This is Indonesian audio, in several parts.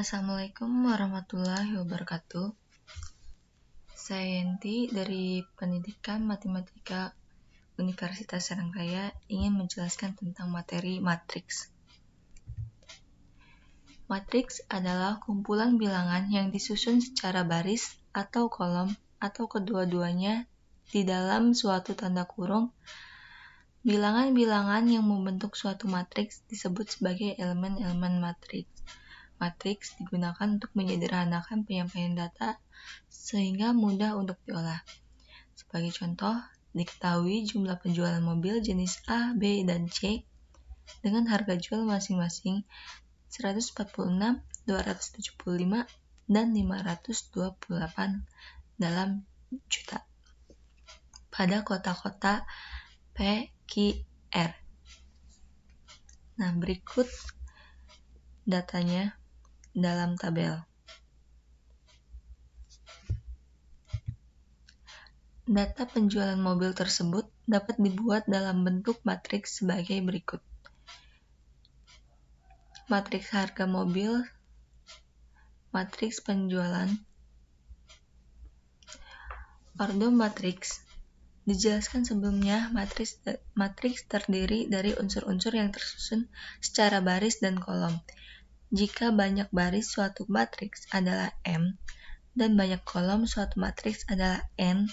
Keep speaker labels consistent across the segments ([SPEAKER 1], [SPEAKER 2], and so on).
[SPEAKER 1] Assalamualaikum warahmatullahi wabarakatuh. Saya Yenti dari Pendidikan Matematika Universitas Serang-Raya ingin menjelaskan tentang materi matriks. Matriks adalah kumpulan bilangan yang disusun secara baris atau kolom atau kedua-duanya di dalam suatu tanda kurung. Bilangan-bilangan yang membentuk suatu matriks disebut sebagai elemen-elemen matriks. Matriks digunakan untuk menyederhanakan penyampaian data sehingga mudah untuk diolah. Sebagai contoh, diketahui jumlah penjualan mobil jenis A, B, dan C dengan harga jual masing-masing 146, 275, dan 528 dalam juta pada kota-kota P, Q, R. Nah, berikut datanya dalam tabel. Data penjualan mobil tersebut dapat dibuat dalam bentuk matriks sebagai berikut. Matriks harga mobil, matriks penjualan, ordo matriks. Dijelaskan sebelumnya, matriks terdiri dari unsur-unsur yang tersusun secara baris dan kolom. Jika banyak baris suatu matriks adalah M dan banyak kolom suatu matriks adalah N,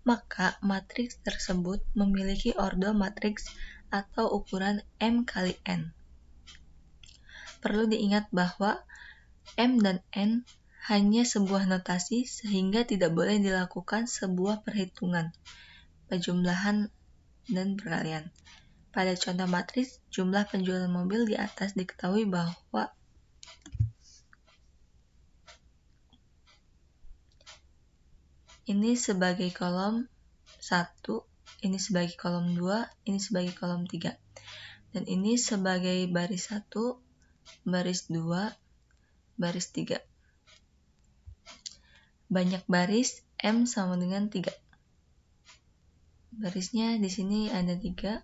[SPEAKER 1] maka matriks tersebut memiliki ordo matriks atau ukuran M kali N. Perlu diingat bahwa M dan N hanya sebuah notasi sehingga tidak boleh dilakukan sebuah perhitungan, penjumlahan, dan perkalian. Pada contoh matriks jumlah penjualan mobil di atas diketahui bahwa ini sebagai kolom 1, ini sebagai kolom 2, ini sebagai kolom 3. Dan ini sebagai baris 1, baris 2, baris 3. Banyak baris M sama dengan 3. Barisnya di sini ada 3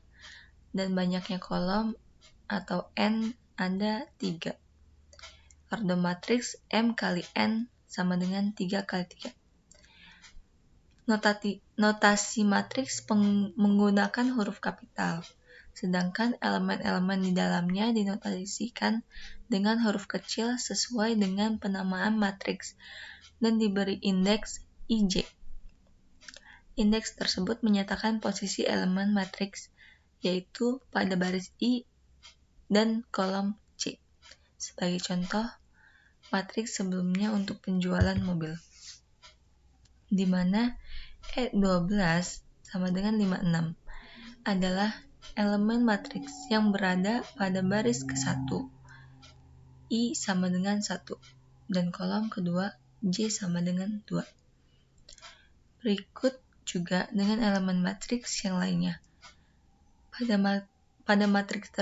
[SPEAKER 1] dan banyaknya kolom atau N ada 3. Ordo matriks M kali N sama dengan 3 kali 3. Notasi matriks menggunakan huruf kapital, sedangkan elemen-elemen di dalamnya dinotasikan dengan huruf kecil sesuai dengan penamaan matriks dan diberi indeks IJ. Indeks tersebut menyatakan posisi elemen matriks, yaitu pada baris I dan kolom C. Sebagai contoh, matriks sebelumnya untuk penjualan mobil, di mana E12 sama dengan 56 adalah elemen matriks yang berada pada baris ke-1, I sama dengan 1, dan kolom kedua J sama dengan 2. Berikut juga dengan elemen matriks yang lainnya. Pada matriks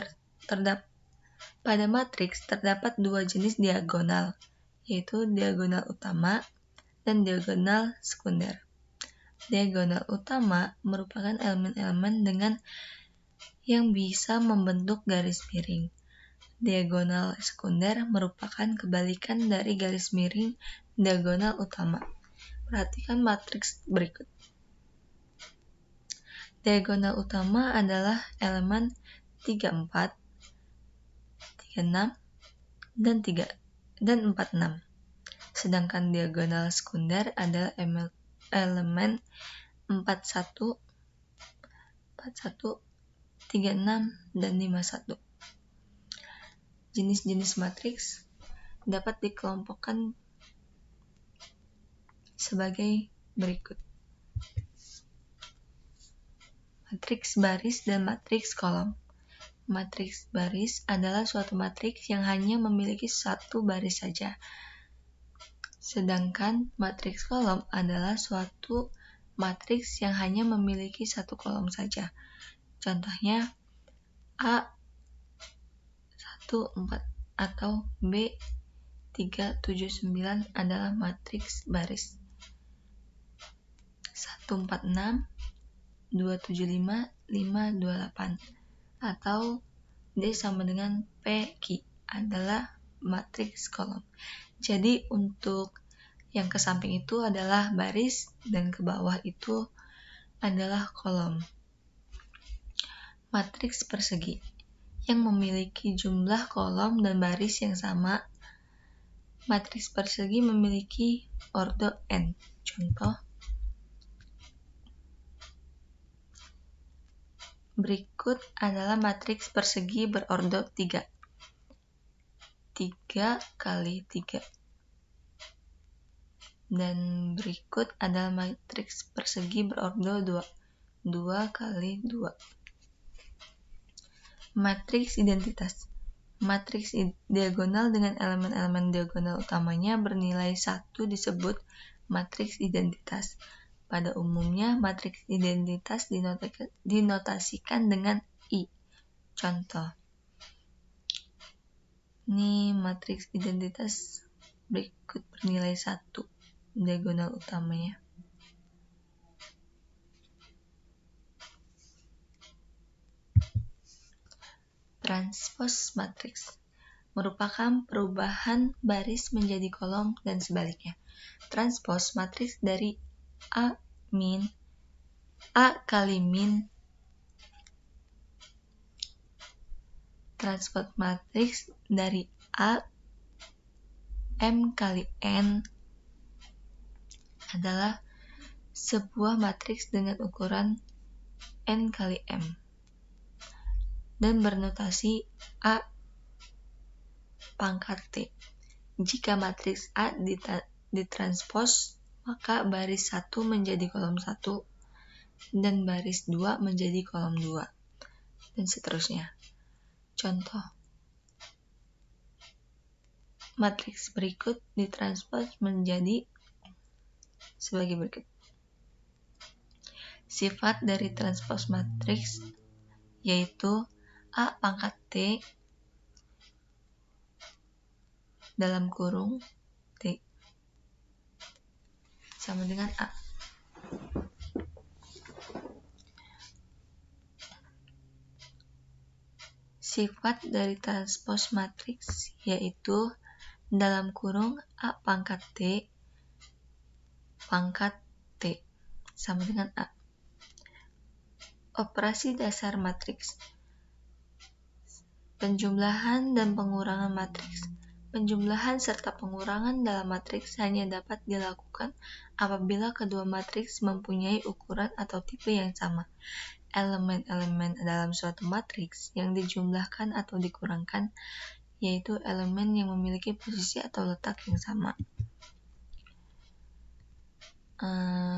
[SPEAKER 1] terdapat dua jenis diagonal, yaitu diagonal utama dan diagonal sekunder. Diagonal utama merupakan elemen-elemen dengan yang bisa membentuk garis miring. Diagonal sekunder merupakan kebalikan dari garis miring diagonal utama. Perhatikan matriks berikut. Diagonal utama adalah elemen 34, 36, dan 46. Sedangkan diagonal sekunder adalah elemen 41, 36, dan 51. Jenis-jenis matriks dapat dikelompokkan sebagai berikut. Matriks baris dan matriks kolom. Matriks baris adalah suatu matriks yang hanya memiliki satu baris saja. Sedangkan matriks kolom adalah suatu matriks yang hanya memiliki satu kolom saja. Contohnya A 1, 4 atau B 3, 7, 9 adalah matriks baris. 1, 4, 6, 2, 7, 5, 5, 2, 8 atau D sama dengan PQ adalah matriks kolom. Jadi untuk yang ke samping itu adalah baris dan ke bawah itu adalah kolom. Matriks persegi yang memiliki jumlah kolom dan baris yang sama. Matriks persegi memiliki ordo n. Contoh, berikut adalah matriks persegi berordo 3. 3 kali 3. Dan berikut adalah matriks persegi berordo 2. 2 kali 2. Matriks identitas. Matriks diagonal dengan elemen-elemen diagonal utamanya bernilai 1 disebut matriks identitas. Pada umumnya, matriks identitas dinotasikan dengan I. Contoh, ini matriks identitas berikut bernilai 1 diagonal utamanya. Transpose matriks merupakan perubahan baris menjadi kolom dan sebaliknya. Transpose matriks dari A kali min. Transpose matriks dari A M kali N adalah sebuah matriks dengan ukuran N kali M dan bernotasi A pangkat T. Jika matriks A ditranspos, maka baris 1 menjadi kolom 1 dan baris 2 menjadi kolom 2 dan seterusnya. Contoh, matriks berikut ditranspos menjadi sebagai berikut. Sifat dari transpose matriks yaitu A pangkat T dalam kurung T sama dengan A. Sifat dari transpose matriks yaitu dalam kurung A pangkat T pangkat T sama dengan A. Operasi dasar matriks. Penjumlahan dan pengurangan matriks. Penjumlahan serta pengurangan dalam matriks hanya dapat dilakukan apabila kedua matriks mempunyai ukuran atau tipe yang sama. Elemen-elemen dalam suatu matriks yang dijumlahkan atau dikurangkan yaitu elemen yang memiliki posisi atau letak yang sama.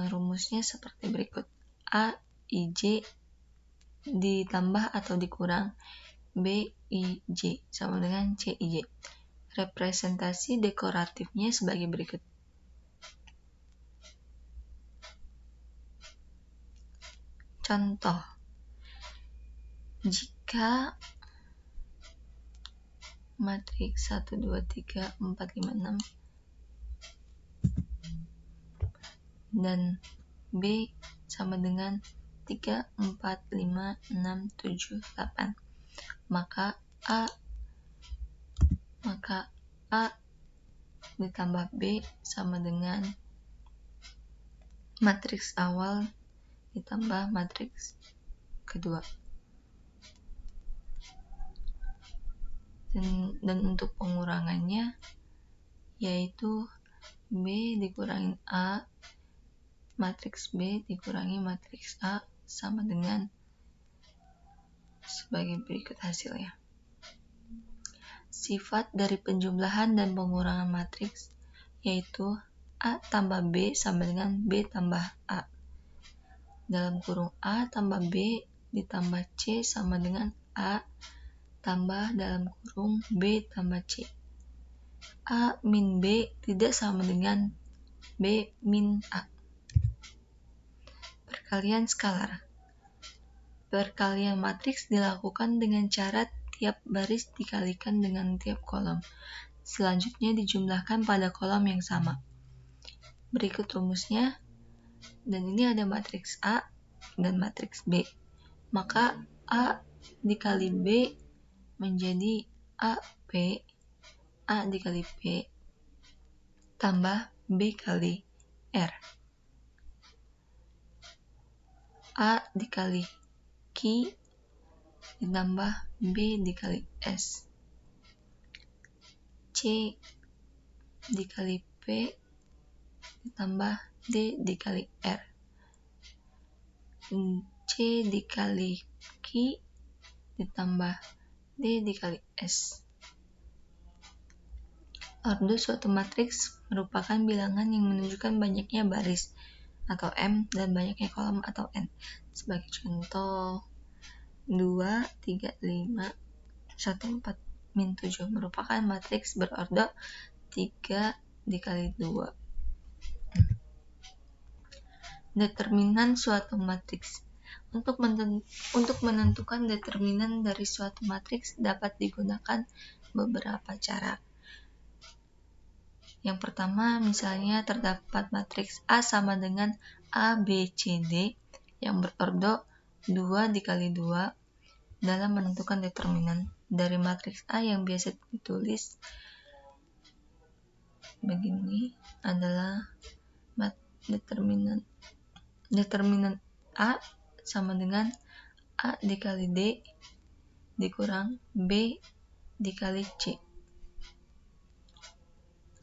[SPEAKER 1] Rumusnya seperti berikut. A, IJ ditambah atau dikurang B, IJ sama dengan C, IJ. Representasi dekoratifnya sebagai berikut. Contoh, jika matriks 1, 2, 3, 4, 5, 6 dan B sama dengan 3, 4, 5, 6, 7, 8, maka A ditambah B sama dengan matriks awal ditambah matriks kedua. Dan untuk pengurangannya yaitu B dikurangin A, matriks B dikurangi matriks A sama dengan sebagai berikut hasilnya. Sifat dari penjumlahan dan pengurangan matriks yaitu A tambah B sama dengan B tambah A. Dalam kurung A tambah B ditambah C sama dengan A tambah dalam kurung B tambah C. A min B tidak sama dengan B min A. Perkalian skalar. Perkalian matriks dilakukan dengan cara tiap baris dikalikan dengan tiap kolom. Selanjutnya dijumlahkan pada kolom yang sama. Berikut rumusnya. Dan ini ada matriks A dan matriks B. Maka A dikali B menjadi AB A dikali P tambah B kali R. A dikali Q ditambah B dikali S. C dikali P ditambah D dikali R. C dikali Q ditambah D dikali S. Ordo suatu matriks merupakan bilangan yang menunjukkan banyaknya baris atau M dan banyaknya kolom atau N. Sebagai contoh, 2, 3, 5, 1, 4, min 7 merupakan matriks berordo 3 dikali 2. Determinan suatu matriks. Untuk menentukan determinan dari suatu matriks dapat digunakan beberapa cara. Yang pertama, misalnya terdapat matriks A sama dengan A, B, C, D yang berordo 2 dikali 2. Dalam menentukan determinan dari matriks A yang biasa ditulis begini adalah determinan A sama dengan A dikali D dikurang B dikali C.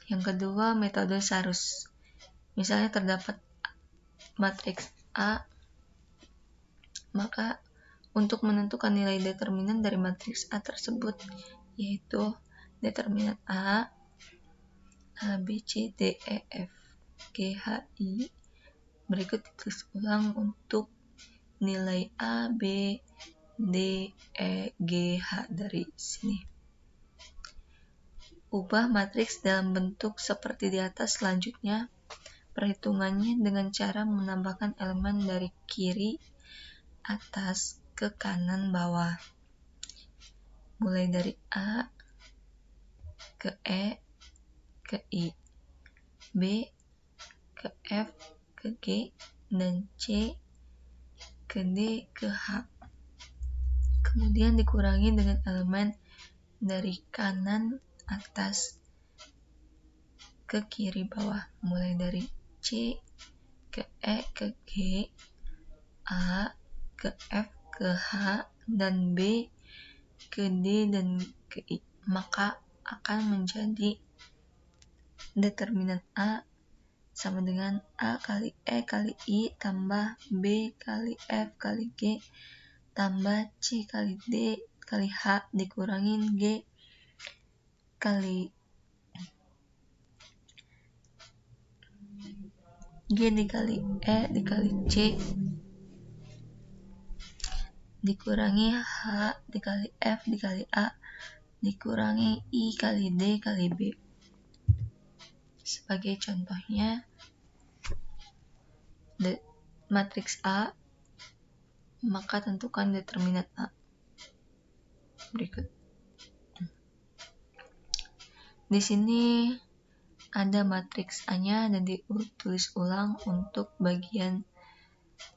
[SPEAKER 1] Yang kedua, metode Sarus. Misalnya terdapat matriks A, maka untuk menentukan nilai determinan dari matriks A tersebut, yaitu determinan A, B, C, D, E, F, G, H, I. Berikut ditulis ulang untuk nilai A, B, D, E, G, H dari sini. Ubah matriks dalam bentuk seperti di atas. Selanjutnya, perhitungannya dengan cara menambahkan elemen dari kiri atas ke kanan bawah. Mulai dari A ke E ke I, B ke F ke G, dan C ke D ke H. Kemudian dikurangi dengan elemen dari kanan atas ke kiri bawah, mulai dari C ke E ke G, A ke F ke H, dan B ke D dan ke I. Maka akan menjadi determinan A sama dengan A kali E kali I tambah B kali F kali G tambah C kali D kali H dikurangin G dikali E dikali C dikurangi H dikali F dikali A dikurangi I kali D kali B. Sebagai contohnya, matriks A, maka tentukan determinan A. Berikut. Di sini ada matriks A-nya dan ditulis ulang untuk bagian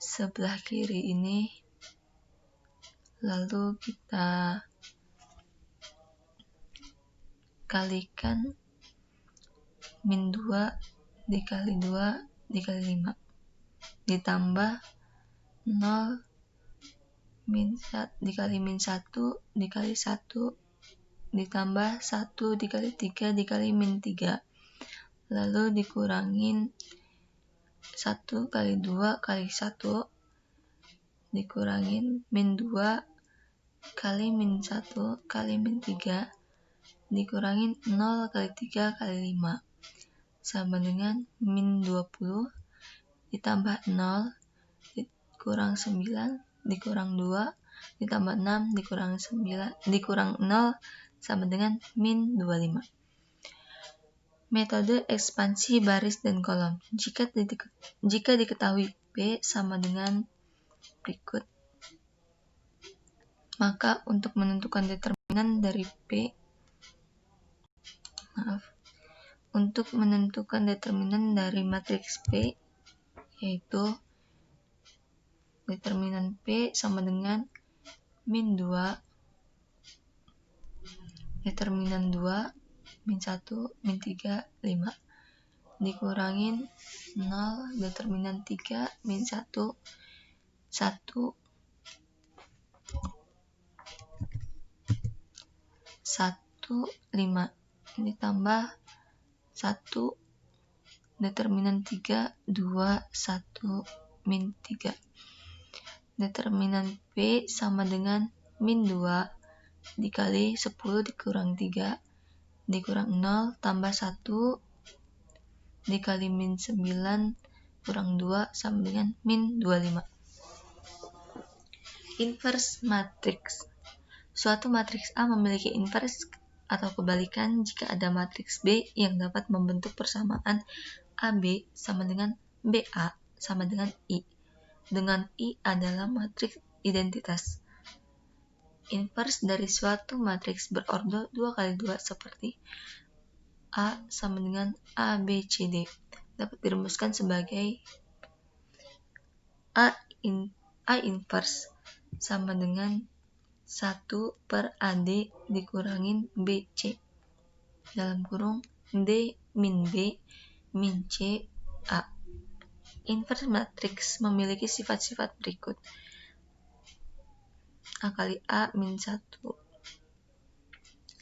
[SPEAKER 1] sebelah kiri ini. Lalu kita kalikan min 2 dikali 2 dikali 5 ditambah 0 dikali min 1 dikali 1 ditambah 1 dikali 3 dikali min 3, lalu dikurangin 1 kali 2 kali 1 dikurangin min 2 kali min 1 kali min 3 dikurangin 0 kali 3 kali 5 sama dengan min 20 ditambah 0 dikurang 9 dikurang 2 ditambah 6 dikurang 0 sama dengan min 25. Metode ekspansi baris dan kolom. Jika diketahui P sama dengan berikut, maka untuk menentukan determinan dari untuk menentukan determinan dari matriks P, yaitu determinan P sama dengan min 2 determinan 2 min 1, min 3, 5. Dikurangin 0, determinan 3, min 1, 1, 5. Ditambah 1, determinan 3, 2, 1, min 3. Determinan P sama dengan min 2 dikali 10 dikurang 3 dikurang 0 tambah 1 dikali min 9 kurang 2 sama dengan min 25. Inverse matriks. Suatu matriks A memiliki inverse atau kebalikan jika ada matriks B yang dapat membentuk persamaan AB sama dengan BA sama dengan I, dengan I adalah matriks identitas. Inverse dari suatu matriks berordo 2 kali 2 seperti A sama dengan A, B, C, D dapat dirumuskan sebagai A inverse sama dengan 1 per AD dikurangin BC dalam kurung D min B min C A. Inverse matriks memiliki sifat-sifat berikut. A kali A min 1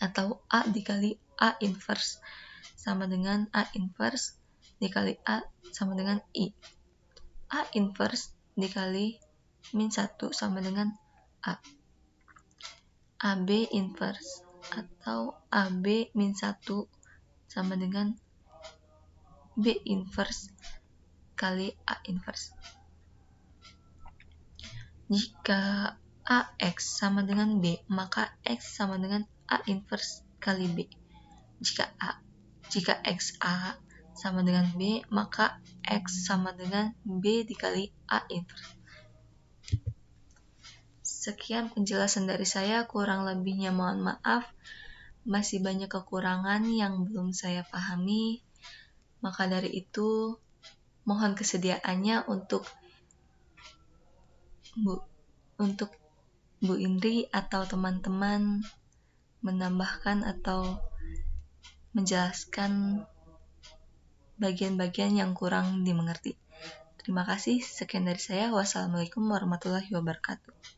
[SPEAKER 1] atau A dikali A inverse sama dengan A inverse dikali A sama dengan I. A inverse dikali min 1 sama dengan A. AB inverse atau AB min 1 sama dengan B inverse kali A inverse. Jika AX sama dengan B, maka X sama dengan A inverse kali B. Jika XA sama dengan B, maka X sama dengan B dikali A inverse. Sekian penjelasan dari saya, kurang lebihnya mohon maaf. Masih banyak kekurangan yang belum saya pahami. Maka dari itu, mohon kesediaannya untuk Bu Indri atau teman-teman menambahkan atau menjelaskan bagian-bagian yang kurang dimengerti. Terima kasih. Sekian dari saya. Wassalamualaikum warahmatullahi wabarakatuh.